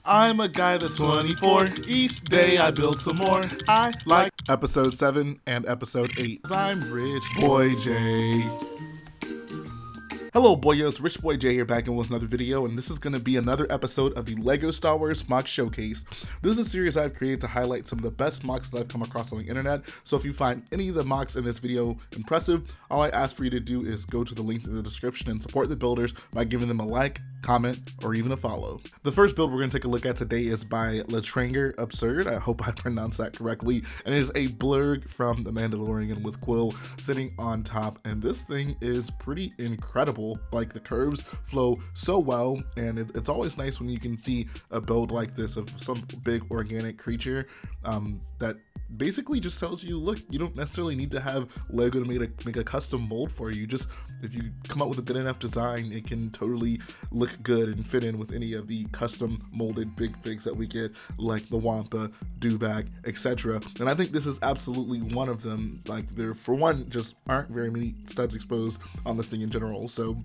I'm a guy that's 24. Each day I build some more. I like episode 7 and episode 8. I'm Rich Boy J. Hello boyos, Rich Boy J here back in with another video, and this is going to be another episode of the LEGO Star Wars MOC Showcase. This is a series I've created to highlight some of the best MOCs that I've come across on the internet, so if you find any of the MOCs in this video impressive, all I ask for you to do is go to the links in the description and support the builders by giving them a like, comment, or even a follow. The first build we're going to take a look at today is by Letranger Absurde. I hope I pronounced that correctly, and it is a Blurg from The Mandalorian with Quill sitting on top, and this thing is pretty incredible. Like, the curves flow so well, and it's always nice when you can see a build like this of some big organic creature that basically just tells you, look, you don't necessarily need to have LEGO to make a custom mold for you. Just if you come up with a good enough design, it can totally look good and fit in with any of the custom molded big figs that we get, like the Wampa, Dewback, etc. And I think this is absolutely one of them. Like, there, for one, just aren't very many studs exposed on this thing in general, so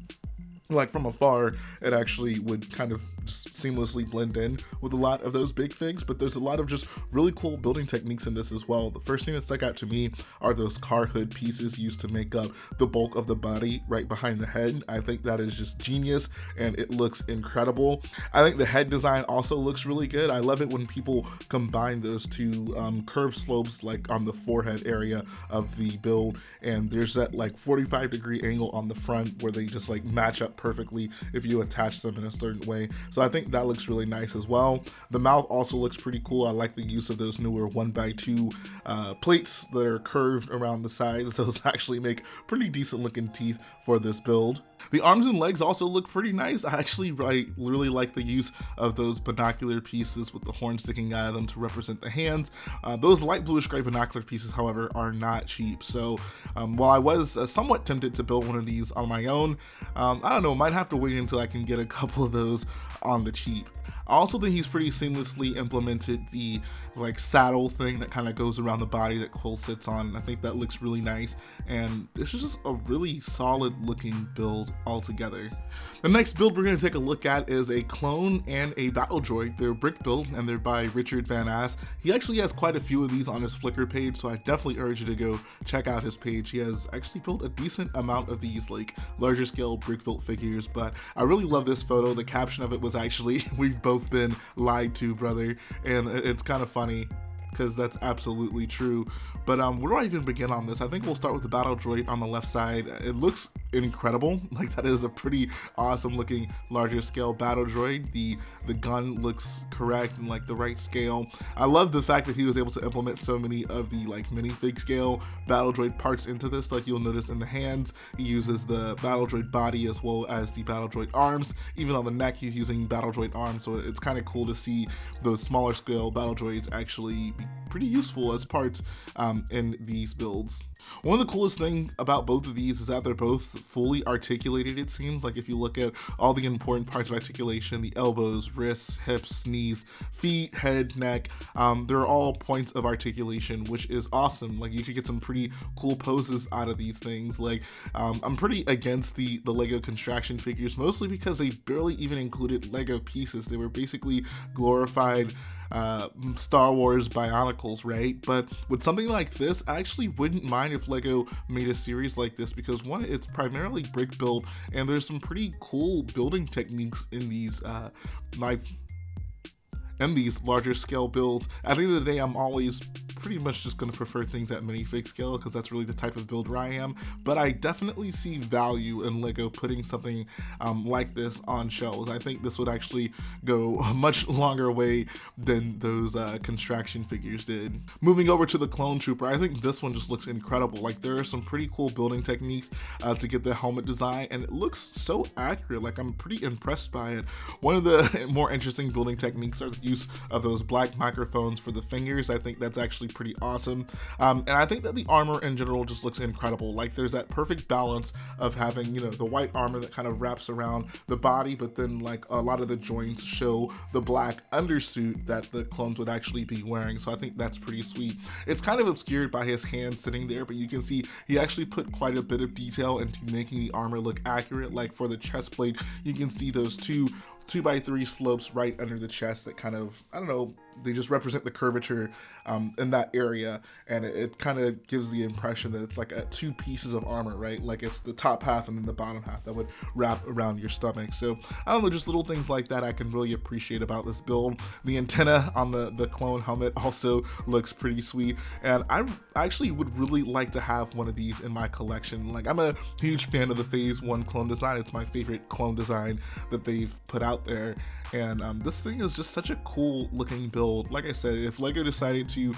like from afar, it actually would kind of just seamlessly blend in with a lot of those big figs, but there's a lot of just really cool building techniques in this as well. The first thing that stuck out to me are those car hood pieces used to make up the bulk of the body right behind the head. I think that is just genius, and it looks incredible. I think the head design also looks really good. I love it when people combine those two curved slopes, like on the forehead area of the build, and there's that like 45-degree angle on the front where they just like match up perfectly if you attach them in a certain way. So I think that looks really nice as well. The mouth also looks pretty cool. I like the use of those newer 1x2 plates that are curved around the sides. Those actually make pretty decent looking teeth for this build. The arms and legs also look pretty nice. I actually really like the use of those binocular pieces with the horn sticking out of them to represent the hands. Those light bluish gray binocular pieces, however, are not cheap. So while I was somewhat tempted to build one of these on my own, I don't know, might have to wait until I can get a couple of those on the cheap. I also think he's pretty seamlessly implemented the like saddle thing that kind of goes around the body that Quill sits on. I think that looks really nice, and this is just a really solid looking build altogether. The next build we're going to take a look at is a clone and a battle droid. They're brick build, and they're by Richard Vandos. He actually has quite a few of these on his Flickr page, so I definitely urge you to go check out his page. He has actually built a decent amount of these like larger scale brick built figures, but I really love this photo. The caption of it was actually, "We've both been lied to, brother," and it's kind of funny because that's absolutely true. But where do I even begin on this? I think we'll start with the battle droid on the left side. It looks incredible. Like, that is a pretty awesome looking larger scale battle droid. The gun looks correct and like the right scale. I love the fact that he was able to implement so many of the like minifig scale battle droid parts into this. Like, you'll notice in the hands he uses the battle droid body as well as the battle droid arms. Even on the neck he's using battle droid arms, so it's kind of cool to see those smaller scale battle droids actually be pretty useful as parts in these builds. One of the coolest things about both of these is that they're both fully articulated, it seems. Like, if you look at all the important parts of articulation, the elbows, wrists, hips, knees, feet, head, neck, they're all points of articulation, which is awesome. Like, you could get some pretty cool poses out of these things. Like, I'm pretty against the LEGO contraction figures, mostly because they barely even included LEGO pieces. They were basically glorified Star Wars Bionicles, right? But with something like this, I actually wouldn't mind if LEGO made a series like this, because one, it's primarily brick build, and there's some pretty cool building techniques in these larger scale builds. At the end of the day, I'm always pretty much just going to prefer things at minifig scale because that's really the type of builder I am, but I definitely see value in LEGO putting something like this on shelves. I think this would actually go a much longer way than those contraction figures did. Moving over to the clone trooper, I think this one just looks incredible. Like, there are some pretty cool building techniques to get the helmet design, and it looks so accurate. Like, I'm pretty impressed by it. One of the more interesting building techniques are the use of those black microphones for the fingers. I think that's actually pretty awesome, and I think that the armor in general just looks incredible. Like, there's that perfect balance of having, you know, the white armor that kind of wraps around the body, but then like a lot of the joints show the black undersuit that the clones would actually be wearing. So I think that's pretty sweet. It's kind of obscured by his hand sitting there, but you can see he actually put quite a bit of detail into making the armor look accurate. Like, for the chest plate, you can see those two 2x3 slopes right under the chest that kind of, I don't know, they just represent the curvature in that area, and it kind of gives the impression that it's like two pieces of armor, right? Like it's the top half and then the bottom half that would wrap around your stomach. So I don't know, just little things like that I can really appreciate about this build. The antenna on the clone helmet also looks pretty sweet, and I actually would really like to have one of these in my collection. Like, I'm a huge fan of the Phase 1 clone design. It's my favorite clone design that they've put out there, and this thing is just such a cool looking build. Like I said, if LEGO decided to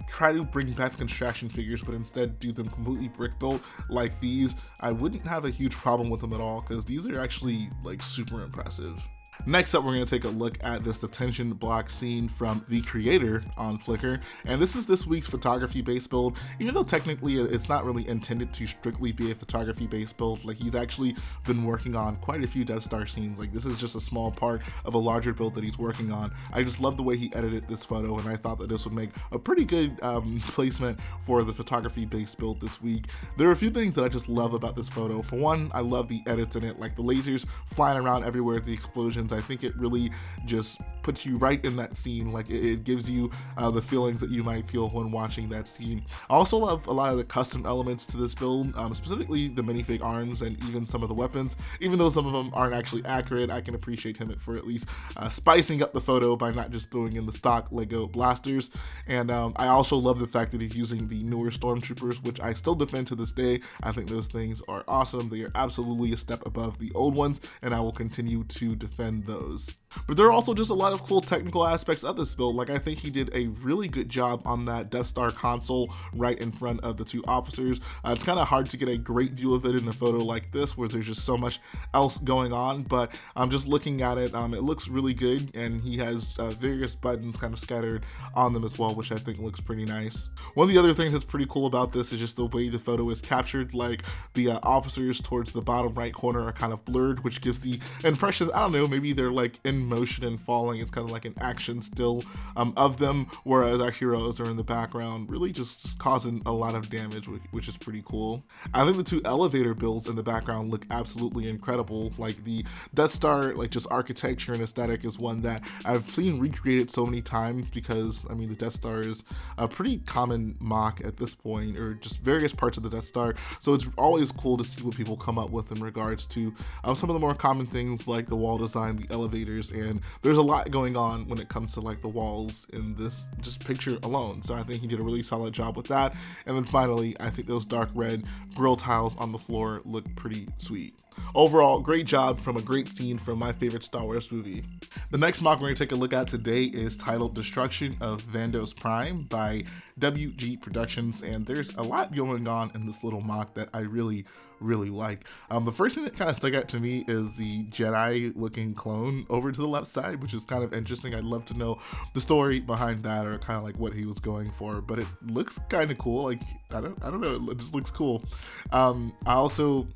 try to bring back the construction figures but instead do them completely brick built like these, I wouldn't have a huge problem with them at all, because these are actually like super impressive. Next up, we're going to take a look at this detention block scene from TheCreatorr on Flickr, and this is this week's photography based build. Even though technically it's not really intended to strictly be a photography based build, like he's actually been working on quite a few Death Star scenes. Like, this is just a small part of a larger build that he's working on. I just love the way he edited this photo, and I thought that this would make a pretty good placement for the photography based build this week. There are a few things that I just love about this photo. For one, I love the edits in it, like the lasers flying around everywhere, the explosions. I think it really just puts you right in that scene. Like, it gives you the feelings that you might feel when watching that scene. I also love a lot of the custom elements to this build, specifically the minifig arms and even some of the weapons. Even though some of them aren't actually accurate, I can appreciate him for at least spicing up the photo by not just throwing in the stock LEGO blasters. And I also love the fact that he's using the newer stormtroopers, which I still defend to this day. I think those things are awesome. They are absolutely a step above the old ones, and I will continue to defend those. But there are also just a lot of cool technical aspects of this build. Like, I think he did a really good job on that Death Star console right in front of the two officers. It's kind of hard to get a great view of it in a photo like this where there's just so much else going on, but I'm just looking at it, it looks really good, and he has various buttons kind of scattered on them as well, which I think looks pretty nice. One of the other things that's pretty cool about this is just the way the photo is captured. Like, the officers towards the bottom right corner are kind of blurred, which gives the impression, I don't know, maybe they're like in motion and falling. It's kind of like an action still of them, whereas our heroes are in the background, really just causing a lot of damage, which is pretty cool. I think the two elevator builds in the background look absolutely incredible. Like, the Death Star, like, just architecture and aesthetic is one that I've seen recreated so many times, because I mean, the Death Star is a pretty common MOC at this point, or just various parts of the Death Star, so it's always cool to see what people come up with in regards to some of the more common things like the wall design, the elevators, and there's a lot going on when it comes to like the walls in this just picture alone. So I think he did a really solid job with that. And then finally, I think those dark red grill tiles on the floor look pretty sweet. Overall, great job from a great scene from my favorite Star Wars movie. The next MOC we're going to take a look at today is titled Destruction of Vandos Prime by WG Productions, and there's a lot going on in this little MOC that I really like. The first thing that kind of stuck out to me is the Jedi looking clone over to the left side, which is kind of interesting. I'd love to know the story behind that, or kind of like what he was going for, but it looks kind of cool. Like, I don't know, it just looks cool. I also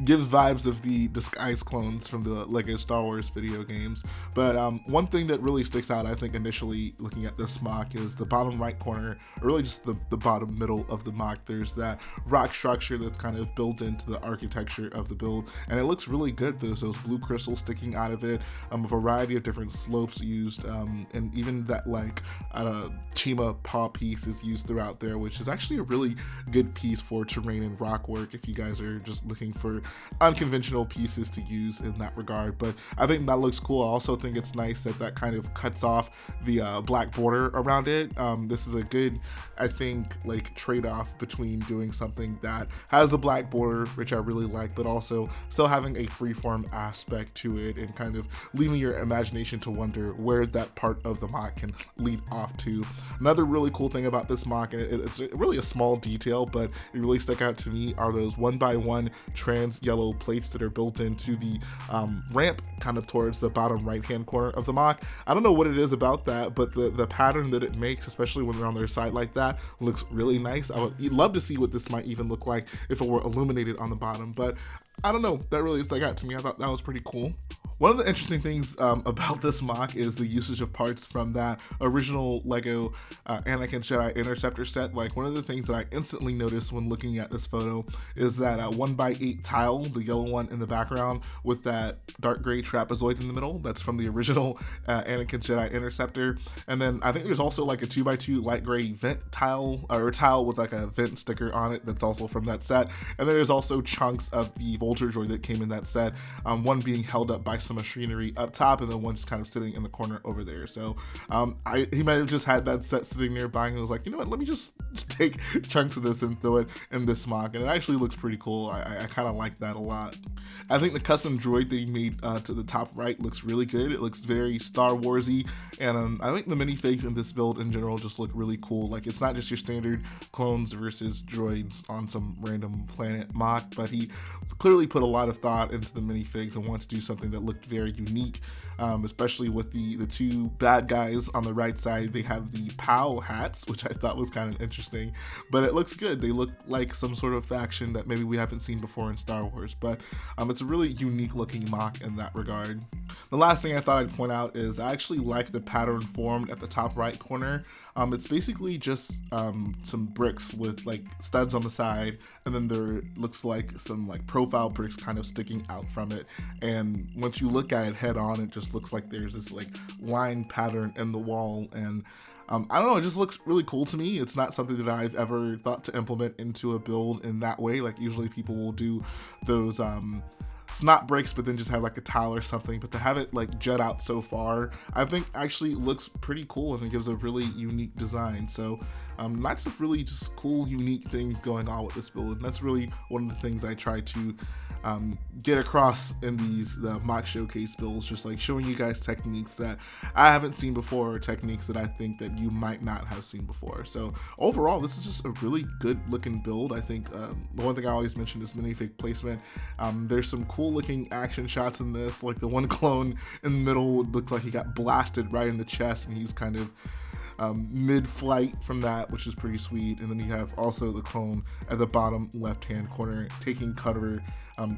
gives vibes of the disguised clones from the LEGO Star Wars video games. But one thing that really sticks out, I think, initially looking at this MOC is the bottom right corner, or really just the bottom middle of the MOC. There's that rock structure that's kind of built into the architecture of the build, and it looks really good. There's those blue crystals sticking out of it, a variety of different slopes used, and even that like Chima paw piece is used throughout there, which is actually a really good piece for terrain and rock work if you guys are just looking for unconventional pieces to use in that regard. But I think that looks cool. I also think it's nice that that kind of cuts off the black border around it. This is a good, I think, like trade-off between doing something that has a black border, which I really like, but also still having a freeform aspect to it and kind of leaving your imagination to wonder where that part of the MOC can lead off to. Another really cool thing about this MOC, and it's really a small detail, but it really stuck out to me, are those 1x1 trans yellow plates that are built into the ramp kind of towards the bottom right hand corner of the MOC. I don't know what it is about that, but the pattern that it makes, especially when they're on their side like that, looks really nice. I would love to see what this might even look like if it were illuminated on the bottom, but I don't know, that really stuck out to me. I thought that was pretty cool. One of the interesting things about this MOC is the usage of parts from that original Lego Anakin Jedi Interceptor set. Like, one of the things that I instantly noticed when looking at this photo is that 1x8 tile, the yellow one in the background with that dark gray trapezoid in the middle. That's from the original Anakin Jedi Interceptor. And then I think there's also like a 2x2 light gray vent tile, or tile with like a vent sticker on it that's also from that set. And then there's also chunks of the Vulture droid that came in that set, one being held up by some machinery up top, and then one just kind of sitting in the corner over there. So he might have just had that set sitting nearby and was like, you know what, let me just take chunks of this and throw it in this MOC, and it actually looks pretty cool. I kind of like that a lot. I think the custom droid that he made to the top right looks really good. It looks very Star Warsy, and I think the minifigs in this build in general just look really cool. Like, it's not just your standard clones versus droids on some random planet MOC, but he clearly put a lot of thought into the minifigs and wanted to do something that looked very unique, especially with the two bad guys on the right side. They have the POW hats, which I thought was kind of interesting, but it looks good. They look like some sort of faction that maybe we haven't seen before in Star Wars, but it's a really unique looking MOC in that regard. The last thing I thought I'd point out is I actually like the pattern formed at the top right corner. It's basically just some bricks with like studs on the side, and then there looks like some like profile bricks kind of sticking out from it. And once you look at it head on, it just looks like there's this like line pattern in the wall. And I don't know, it just looks really cool to me. It's not something that I've ever thought to implement into a build in that way. Like, usually people will do those snot bricks, but then just have like a tile or something. But to have it like jut out so far, I think actually looks pretty cool, and it gives a really unique design. So lots of really just cool, unique things going on with this build, and that's really one of the things I try to get across in these MOC showcase builds, just like showing you guys techniques that I haven't seen before, or techniques that I think that you might not have seen before. So overall, this is just a really good looking build. I think the one thing I always mention is minifig placement. There's some cool looking action shots in this, like the one clone in the middle looks like he got blasted right in the chest, and he's kind of mid-flight from that, which is pretty sweet. And then you have also the clone at the bottom left-hand corner taking cover,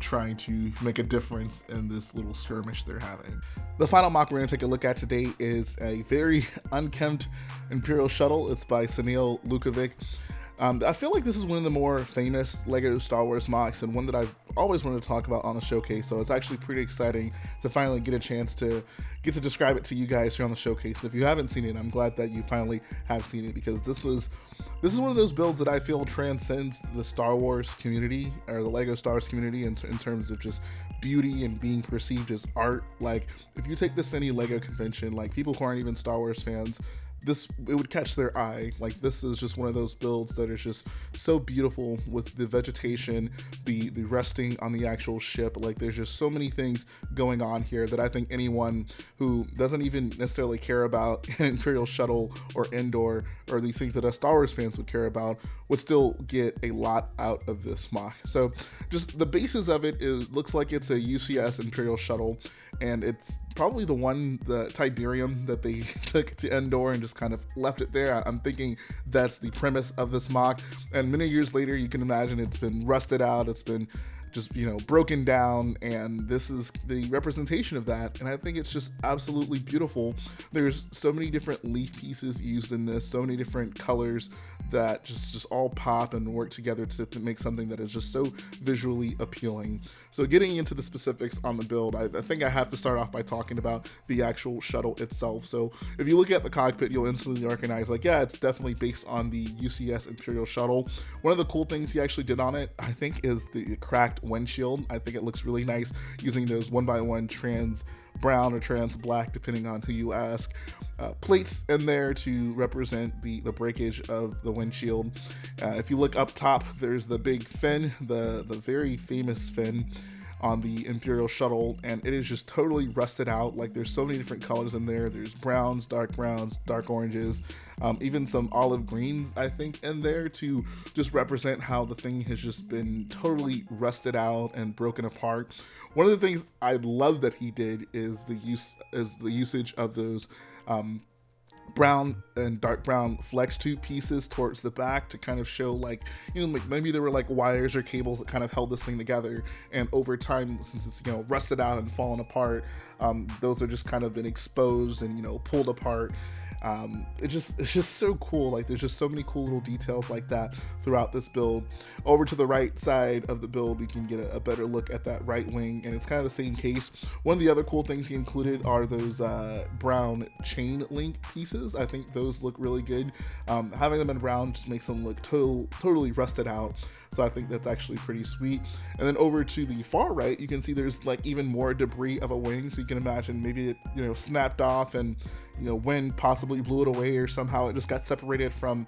trying to make a difference in this little skirmish they're having. The final MOC we're going to take a look at today is a very unkempt Imperial Shuttle. It's by Sanel Lukovic. I feel like this is one of the more famous Lego Star Wars MOCs, and one that I've always wanted to talk about on the showcase, so it's actually pretty exciting to finally get a chance to describe it to you guys here on the showcase. If you haven't seen it, I'm glad that you finally have seen it, because this is one of those builds that I feel transcends the Star Wars community, or the Lego Star Wars community, in terms of just beauty and being perceived as art. Like, if you take this to any Lego convention, like people who aren't even Star Wars fans, it would catch their eye. Like, this is just one of those builds that is just so beautiful, with the vegetation, the resting on the actual ship. Like, there's just so many things going on here that I think anyone who doesn't even necessarily care about an Imperial Shuttle or Endor, or these things that us Star Wars fans would care about, would still get a lot out of this MOC. So just the basis of it looks like it's a UCS Imperial Shuttle, and it's probably the Tidarium that they took to Endor and just kind of left it there. I'm thinking that's the premise of this MOC, and many years later, you can imagine it's been rusted out, it's been just, broken down, and this is the representation of that, and I think it's just absolutely beautiful. There's so many different leaf pieces used in this, so many different colors that just all pop and work together to make something that is just so visually appealing. So getting into the specifics on the build, I think I have to start off by talking about the actual shuttle itself. So if you look at the cockpit, you'll instantly recognize, like, yeah, it's definitely based on the UCS Imperial Shuttle. One of the cool things he actually did on it, I think, is the cracked windshield. I think it looks really nice using those 1x1 trans brown or trans black, depending on who you ask, plates in there to represent the breakage of the windshield. If you look up top, there's the big fin, the very famous fin on the Imperial Shuttle, and it is just totally rusted out. Like, there's so many different colors in there. There's browns, dark oranges, even some olive greens, I think, in there to just represent how the thing has just been totally rusted out and broken apart. One of the things I love that he did is the usage of those brown and dark brown flex tube pieces towards the back to kind of show like, you know, maybe there were like wires or cables that kind of held this thing together, and over time, since it's, you know, rusted out and fallen apart, those are just kind of been exposed and, you know, pulled apart. It's just so cool. Like, there's just so many cool little details like that throughout this build. Over to the right side of the build, you can get a better look at that right wing, and it's kind of the same case. One of the other cool things he included are those brown chain link pieces. I think those look really good. Having them in brown just makes them look totally rusted out. So I think that's actually pretty sweet. And then over to the far right, you can see there's like even more debris of a wing. So you can imagine maybe it, you know, snapped off and, you know, wind possibly blew it away, or somehow it just got separated from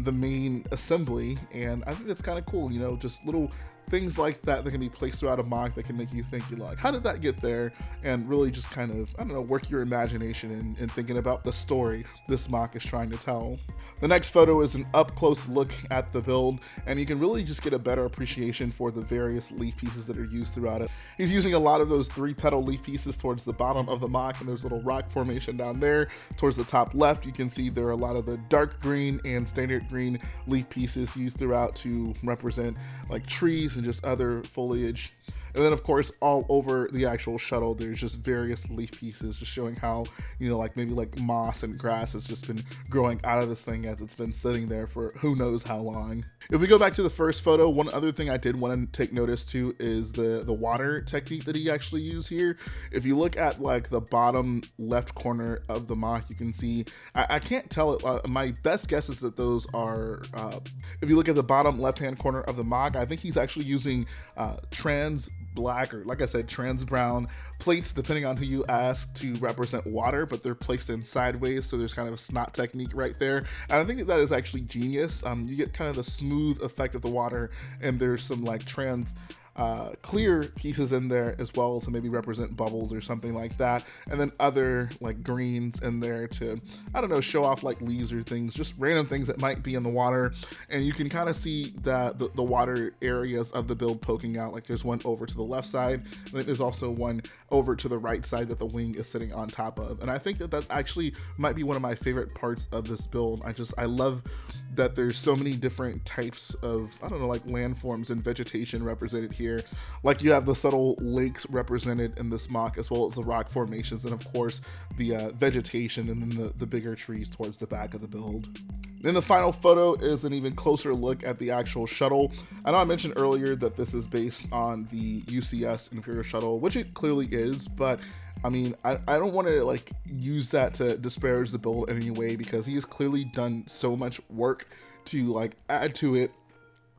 the main assembly. And I think that's kind of cool, you know, just little things like that that can be placed throughout a MOC that can make you think, like, how did that get there? And really just kind of, I don't know, work your imagination in thinking about the story this MOC is trying to tell. The next photo is an up-close look at the build, and you can really just get a better appreciation for the various leaf pieces that are used throughout it. He's using a lot of those 3-petal leaf pieces towards the bottom of the MOC, and there's a little rock formation down there. Towards the top left, you can see there are a lot of the dark green and standard green leaf pieces used throughout to represent like trees and just other foliage. And then, of course, all over the actual shuttle, there's just various leaf pieces just showing how, you know, like maybe like moss and grass has just been growing out of this thing as it's been sitting there for who knows how long. If we go back to the first photo, one other thing I did want to take notice to is the water technique that he actually used here. If you look at like the bottom left corner of the MOC, you can see, I can't tell it, my best guess is that those are, if you look at the bottom left-hand corner of the MOC, I think he's actually using trans black, or like I said, trans brown plates, depending on who you ask, to represent water, but they're placed in sideways, so there's kind of a snot technique right there. And I think that is actually genius. You get kind of the smooth effect of the water, and there's some like trans clear pieces in there as well to maybe represent bubbles or something like that, and then other like greens in there to, I don't know, show off like leaves or things, just random things that might be in the water. And you can kind of see that the water areas of the build poking out. Like there's one over to the left side, and then there's also one over to the right side that the wing is sitting on top of. And I think that actually might be one of my favorite parts of this build. I love that there's so many different types of, I don't know, like landforms and vegetation represented here. Like you have the subtle lakes represented in this MOC, as well as the rock formations, and of course the vegetation, and then the bigger trees towards the back of the build. Then the final photo is an even closer look at the actual shuttle. I know I mentioned earlier that this is based on the UCS Imperial Shuttle, which it clearly is, but I mean, I don't want to like use that to disparage the build in any way, because he has clearly done so much work to like add to it.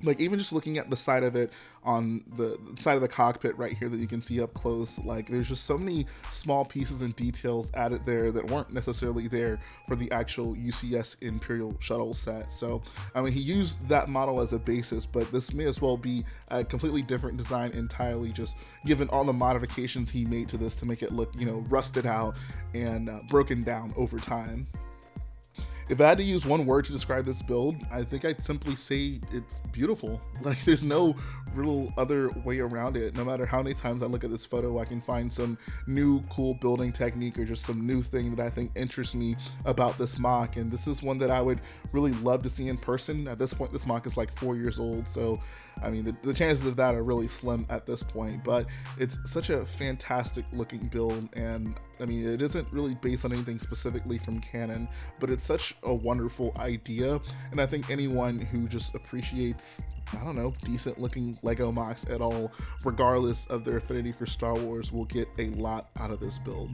Like even just looking at the side of it, on the side of the cockpit right here that you can see up close, like there's just so many small pieces and details added there that weren't necessarily there for the actual UCS Imperial Shuttle set. So I mean, he used that model as a basis, but this may as well be a completely different design entirely, just given all the modifications he made to this to make it look, you know, rusted out and broken down over time. If I had to use one word to describe this build, I think I'd simply say it's beautiful. Like there's no real other way around it. No matter how many times I look at this photo, I can find some new cool building technique or just some new thing that I think interests me about this MOC. And this is one that I would really love to see in person. At this point, this MOC is like 4 years old, so I mean, the chances of that are really slim at this point, but it's such a fantastic looking build. And I mean, it isn't really based on anything specifically from canon, but it's such a wonderful idea. And I think anyone who just appreciates, I don't know, decent looking Lego MOCs at all, regardless of their affinity for Star Wars, will get a lot out of this build.